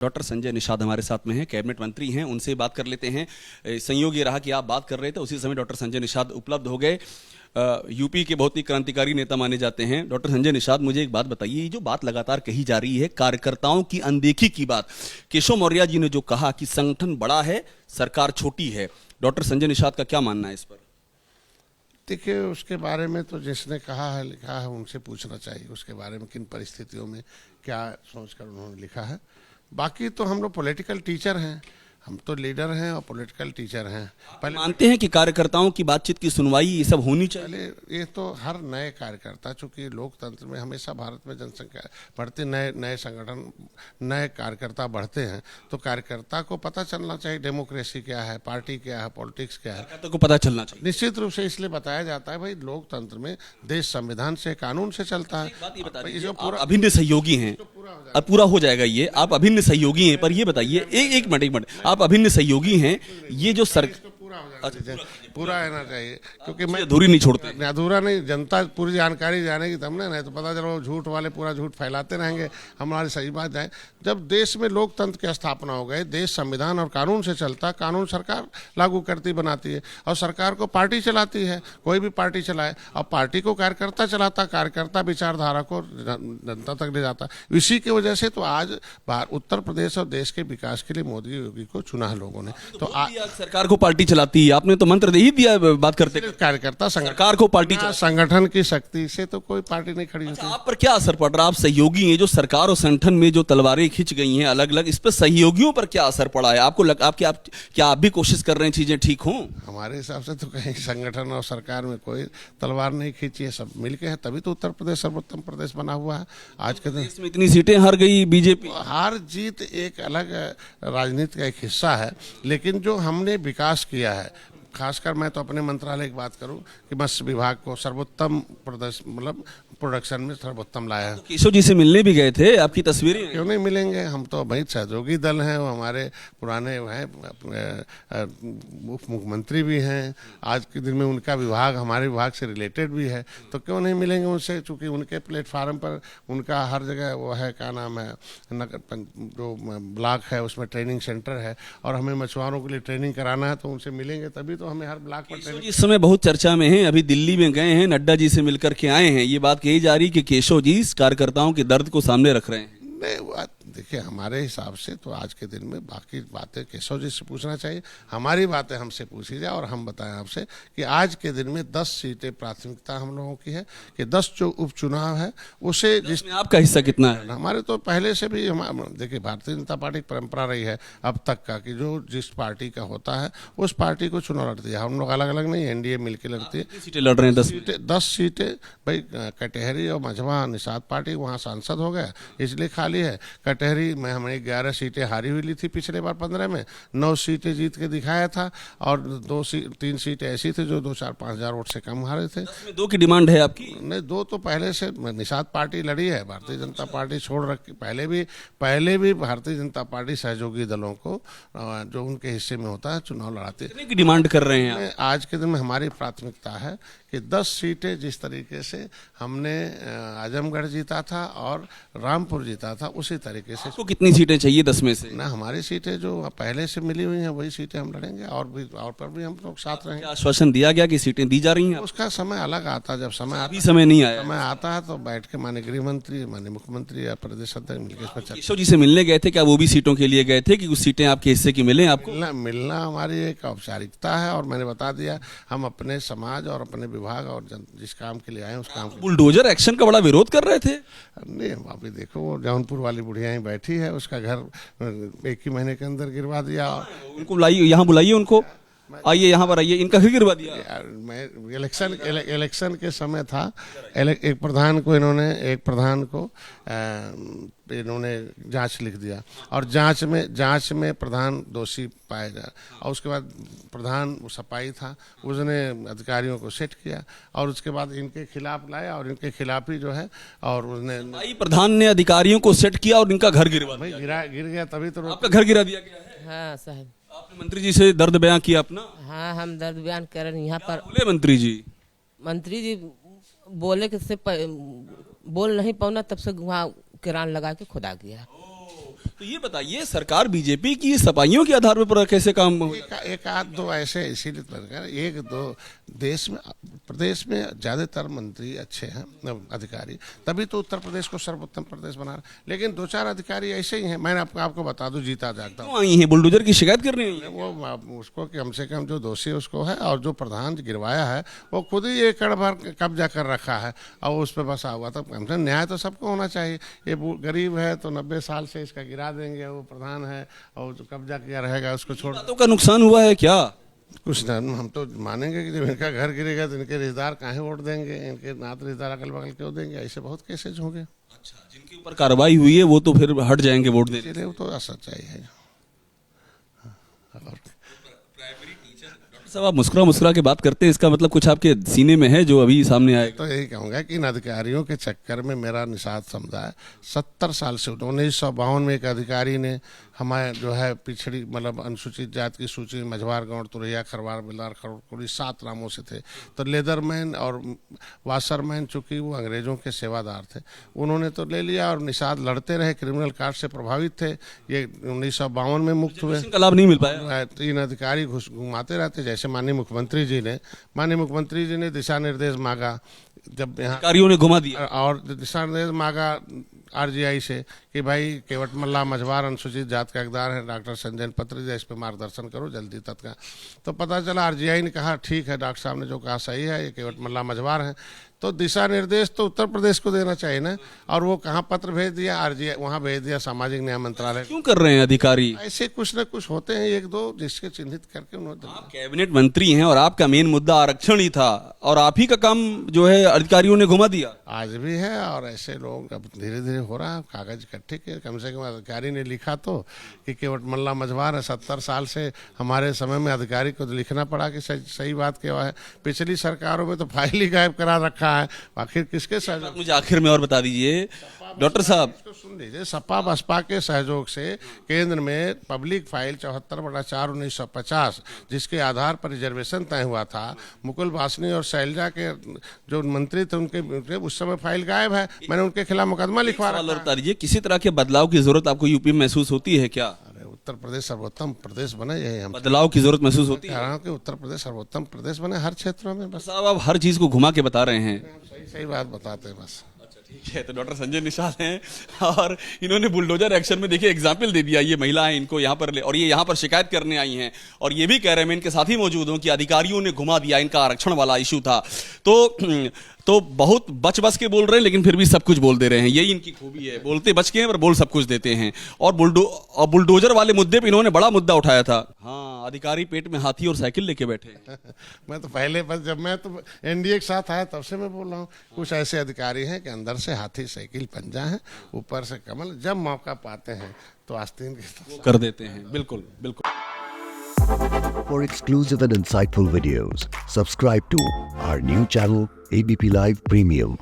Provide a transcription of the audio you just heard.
Doctor Sanjay Nishad हमारे साथ में हैं, कैबिनेट मंत्री हैं, उनसे बात कर लेते हैं। संयोग ये रहा कि आप बात कर रहे थे, उसी समय डॉक्टर संजय निषाद उपलब्ध हो गए। यूपी के बहुत ही क्रांतिकारी नेता माने जाते हैं। डॉक्टर संजय निषाद, मुझे एक बात बताइए, ये जो बात लगातार कही जा रही है कार्यकर्ताओं की अनदेखी की बात, केशव मौर्य जी ने जो कहा कि संगठन बड़ा है सरकार छोटी है, डॉक्टर संजय निषाद का क्या मानना है इस पर? देखिए, उसके बारे में तो जिसने कहा है लिखा है उनसे पूछना चाहिए उसके बारे में किन परिस्थितियों में क्या सोचकर उन्होंने लिखा है। बाकी तो हम लोग पॉलिटिकल टीचर हैं, हम तो लीडर हैं और पॉलिटिकल टीचर हैं। पहले मानते हैं कि कार्यकर्ताओं की बातचीत की सुनवाई ये सब होनी चाहिए। पहले ये तो हर नए कार्यकर्ता, चूंकि लोकतंत्र में हमेशा भारत में जनसंख्या बढ़ती, नए संगठन, नए कार्यकर्ता बढ़ते हैं, तो कार्यकर्ता को पता चलना चाहिए डेमोक्रेसी क्या है, पार्टी क्या है, पॉलिटिक्स क्या है, कार्यकर्ता को पता चलना चाहिए। निश्चित रूप से इसलिए बताया जाता है भाई लोकतंत्र में देश संविधान से, कानून से चलता है। बात ये बता भाई, दीजिए, जो आप अभिन्न सहयोगी हैं, अब पूरा हो जाएगा ये, आप अभिन्न सहयोगी हैं, पर ये बताइए एक मिनट, आप अभिन्न सहयोगी हैं, ये जो पूरा रहना चाहिए, क्योंकि मैं अधूरी नहीं छोड़ते। अधूरा नहीं, जनता पूरी जानकारी जानेगी तब ना, नहीं तो पता चलो झूठ वाले पूरा झूठ फैलाते रहेंगे, हमारी सही बात जाए। जब देश में लोकतंत्र की स्थापना हो गई, देश संविधान और कानून से चलता, कानून सरकार लागू करती बनाती है और सरकार को पार्टी चलाती है, कोई भी पार्टी चलाए, और पार्टी को कार्यकर्ता चलाता, कार्यकर्ता विचारधारा को जनता तक ले जाता। इसी की वजह से तो आज उत्तर प्रदेश और देश के विकास के लिए मोदी योगी को चुना है लोगों ने। तो आज सरकार को पार्टी चलाती है, आपने तो मंत्र दे ही दिया बात करते। कार्यकर्ता सरकार को पार्टी संगठन की शक्ति से तो कोई पार्टी नहीं खड़ी होती। आप पर क्या असर पड़ रहा है? आप सहयोगी हैं, जो सरकार और संगठन में जो तलवारें खिंच गई हैं अलग अलग, इस पर सहयोगियों पर क्या असर पड़ा है? आपको क्या आप भी कोशिश कर रहे हैं चीजें ठीक हों? हमारे हिसाब से तो कहीं संगठन और सरकार में कोई तलवार नहीं खींची है, सब मिलके है, तभी तो उत्तर प्रदेश सर्वोत्तम प्रदेश बना हुआ है। आज के दिन इसमें इतनी सीटें हार गई बीजेपी। हार जीत एक अलग राजनीति का एक हिस्सा है, लेकिन जो हमने विकास किया है, खासकर मैं तो अपने मंत्रालय की बात करूं कि मत्स्य विभाग को सर्वोत्तम प्रदर्शन, मतलब प्रोडक्शन में सर्वोत्तम लाया है। केशव जी से मिलने भी गए थे, आपकी तस्वीरें क्यों नहीं मिलेंगे? हम तो भाई सहयोगी दल हैं, वो हमारे पुराने हैं, उप मुख्यमंत्री भी हैं, आज के दिन में उनका विभाग हमारे विभाग से रिलेटेड भी है, तो क्यों नहीं मिलेंगे उनसे? चूँकि उनके प्लेटफार्म पर उनका हर जगह वो है, क्या नाम है, जो ब्लॉक है उसमें ट्रेनिंग सेंटर है, और हमें मछुआरों के लिए ट्रेनिंग कराना है, तो उनसे मिलेंगे तभी तो हमें हर ब्लॉक पर ट्रेनिंग। इस समय बहुत चर्चा में है, अभी दिल्ली में गए हैं, नड्डा जी से मिलकर के आए हैं, ये बात कही जा रही कि केशव जी कार्यकर्ताओं के दर्द को सामने रख रहे हैं। नहीं, देखिए, हमारे हिसाब से तो आज के दिन में बाकी बातें केशव जी से पूछना चाहिए, हमारी बातें हमसे पूछी जाए और हम बताएं आपसे कि आज के दिन में 10 सीटें प्राथमिकता हम लोगों की है, कि 10 जो उपचुनाव है उसे जिसमें आपका हिस्सा कितना है? हमारे तो पहले से भी देखिए, भारतीय जनता पार्टी की परंपरा रही है अब तक का कि जो जिस पार्टी का होता है उस पार्टी को चुनाव लड़ती है। हम लोग अलग अलग नहीं, एनडीए मिलकर लड़ती है। सीटें लड़ रहे हैं? 10 सीटें भाई, कटहरी और मझवा निषाद पार्टी वहाँ सांसद हो गया इसलिए खाली है। कटहरी में हमने 11 सीटें हारी हुई ली थी पिछले बार 15 में, 9 सीटें जीत के दिखाया था, और 3 सीटें ऐसी थी जो 2-4-5 हजार वोट से कम हारे थे। 2 की डिमांड है आपकी? नहीं, 2 तो पहले से निषाद पार्टी लड़ी है, भारतीय जनता पार्टी छोड़ रखी, पहले भी भारतीय जनता पार्टी सहयोगी दलों को जो उनके हिस्से में होता है चुनाव लड़ाती है। कितने की डिमांड कर रहे हैं? आज के दिन में हमारी प्राथमिकता है कि 10 सीटें जिस तरीके से हमने आजमगढ़ जीता था और रामपुर जीता था उसी तरीके से। आपको कितनी सीटें चाहिए 10 में से? ना, हमारी सीटें जो पहले से मिली हुई हैं वही सीटें हम लड़ेंगे, और पर भी हम लोग साथ रहेंगे। आश्वासन दिया गया कि सीटें दी जा रही हैं? उसका समय अलग आता, जब समय नहीं आया। समय आता है तो बैठ के माननीय गृह मंत्री, माननीय मुख्यमंत्री या प्रदेश अध्यक्ष मिलकर इसमें चर्चा। केशव जी से मिलने गए थे, क्या वो भी सीटों के लिए गए थे कि कुछ सीटें आपके हिस्से की मिले आपको? मिलना हमारी एक औपचारिकता है, और मैंने बता दिया हम अपने समाज और अपने विभाग और जिस काम के लिए आए उस काम के। बुलडोजर एक्शन का बड़ा विरोध कर रहे थे? नहीं, अभी देखो वो जौनपुर वाली बुढ़िया ही बैठी है, उसका घर 1 ही महीने के अंदर गिरवा दिया। उनको बुलाइए, यहाँ बुलाइए उनको, आइए यहाँ पर आइए, इनका घर गिरवा दिया। यार, मैं इलेक्शन के समय था, एक प्रधान को इन्होंने जांच लिख दिया, और जांच में प्रधान दोषी पाया जाए, और उसके बाद प्रधान सपाई था, उसने अधिकारियों को सेट किया और उसके बाद इनके खिलाफ लाया, और इनके खिलाफ ही जो है, और उसने प्रधान ने अधिकारियों को सेट किया और इनका घर गिरवा दिया। गिर गया तभी तो आपका घर गिरा दिया गया है? हाँ साहब। आपने मंत्री जी से दर्द बयां किया अपना? हाँ, हम दर्द बयान कर रहे हैं यहाँ पर। बोले मंत्री जी बोले कि से बोल नहीं पाऊना, तब से वहाँ किरान लगा के खुदा गया। तो ये बताइए, सरकार बीजेपी की सफाइयों के आधार पर कैसे काम हो? एक आध दो ऐसे इसीलिए बनकर एक दो देश में प्रदेश में ज्यादातर मंत्री अच्छे हैं, अधिकारी, तभी तो उत्तर प्रदेश को सर्वोत्तम प्रदेश बना रहे। लेकिन दो चार अधिकारी ऐसे ही हैं। मैंने आपको बता दूं, जीता जागता हूँ, क्यों आई हैं बुलडोजर की शिकायत करने आई हैं? वो उसको कम से कम जो दोषी उसको है, और जो प्रधान गिरवाया है वो खुद ही एकड़ भर कब्जा कर रखा है और उस पर बसा हुआ। तो कम से कम न्याय तो सबको होना चाहिए। ये गरीब है तो 90 साल से इसका गिरा देंगे, वो प्रधान है और जो कब्जा किया रहेगा उसको छोड़। बातों का नुकसान हुआ है क्या? कुछ ना, हम तो मानेंगे कि जब इनका घर गिरेगा तो इनके रिश्तेदार काहे वोट देंगे, इनके नात रिश्तेदार अगल बगल क्यों देंगे? ऐसे बहुत केसेज होंगे। अच्छा, जिनके ऊपर कार्रवाई हुई है वो तो फिर हट जाएंगे वोट देने। इसलिए वो तो असच्चाई है। और साहब, आप मुस्कुरा के बात करते हैं, इसका मतलब कुछ आपके सीने में है जो अभी सामने आएगा? तो यही कहूँगा कि इन अधिकारियों के चक्कर में मेरा निषाद समुदाय 70 साल से 1952 में एक अधिकारी ने हमारे जो है पिछड़ी मतलब अनुसूचित जाति की सूची, मझवार, गौड़, तुरैया, खरवार, बिलार, खड़कुड़ी 7 नामों से थे। तो लेदरमैन और वाशरमैन, चूंकि वो अंग्रेजों के सेवादार थे, उन्होंने तो ले लिया और निषाद लड़ते रहे, क्रिमिनल कार्ड से प्रभावित थे। ये 1952 में मुक्त हुए। का लाभ नहीं मिल पाया। 3 अधिकारी घुमाते रहते। जैसे माननीय मुख्यमंत्री जी ने दिशा निर्देश मांगा, जब यहाँ अधिकारियों ने घुमा दिया। और दिशा निर्देश मांगा आरजीआई से कि भाई केवट मल्ला मझवार अनुसूचित जात का हकदार है, डॉक्टर संजय पत्र दिया, इस पर मार्गदर्शन करो जल्दी तत्काल। तो पता चला आरजीआई ने कहा ठीक है, डॉक्टर साहब ने जो कहा सही है, ये केवट मल्ला मझवार है। तो दिशा निर्देश तो उत्तर प्रदेश को देना चाहिए ना, और वो कहाँ पत्र भेज दिया? आरजीआई वहाँ भेज दिया, सामाजिक न्याय मंत्रालय। क्यों कर रहे हैं अधिकारी? ऐसे कुछ न कुछ होते हैं एक दो, जिसके चिन्हित करके उन्होंने। आप कैबिनेट मंत्री हैं और आपका मेन मुद्दा आरक्षण ही था, और आप ही का काम जो है अधिकारियों ने घुमा दिया। आज भी है, और ऐसे लोग अब धीरे धीरे हो रहा है। कागज इकट्ठे के कम से कम अधिकारी ने लिखा तो कि केवट मल्ला मझवार है। 70 साल से हमारे समय में अधिकारी को तो लिखना पड़ा कि सही बात क्या है। पिछली सरकारों में तो फाइल ही गायब करा रखा है। आखिर किसके सहयोग? मुझे आखिर में और बता दीजिए डॉक्टर साहब। तो सुन लीजिए, सपा बसपा के सहयोग से केंद्र में पब्लिक फाइल 74/4/1950, जिसके आधार पर रिजर्वेशन तय हुआ था, मुकुल वासनी और शैलजा के जो मंत्री थे उनके उस समय फाइल गायब है। मैंने उनके खिलाफ मुकदमा लिखवा रखा है। बता दीजिए, किसी तरह के बदलाव की जरूरत आपको यूपी में महसूस होती है क्या? अरे उत्तर प्रदेश सर्वोत्तम प्रदेश बने, यही हम बदलाव की जरूरत महसूस होती कह है? रहा हूं कि उत्तर प्रदेश सर्वोत्तम प्रदेश बने हर क्षेत्रों में। बस साहब, आप हर चीज को घुमा के बता रहे हैं। सही बात बताते हैं बस। ठीक है, तो डॉक्टर संजय निषाद हैं और इन्होंने बुलडोजर एक्शन में देखिए एग्जाम्पल दे दिया। ये महिला है, इनको यहाँ पर और ये यहाँ पर शिकायत करने आई हैं, और ये भी कह रहे हैं, मैं इनके साथ ही मौजूद हूँ, कि अधिकारियों ने घुमा दिया, इनका आरक्षण वाला इशू था। तो बहुत बच के बोल रहे हैं, लेकिन फिर भी सब कुछ बोल दे रहे हैं। यही इनकी खूबी है, बोलते बच के हैं पर बोल सब कुछ देते हैं। और बुलडोजर वाले मुद्दे पे इन्होंने बड़ा मुद्दा उठाया था। हाँ, अधिकारी पेट में हाथी और साइकिल लेके बैठे। मैं तो पहले बस जब मैं तो एनडीए के साथ आया तब से मैं बोल रहा हूँ, कुछ ऐसे अधिकारी हैं कि अंदर से हाथी साइकिल पंजा है, ऊपर से कमल, जब मौका पाते हैं तो आस्तीन कर देते हैं। बिल्कुल बिल्कुल। For exclusive and insightful videos, subscribe to our new channel ABP Live Premium.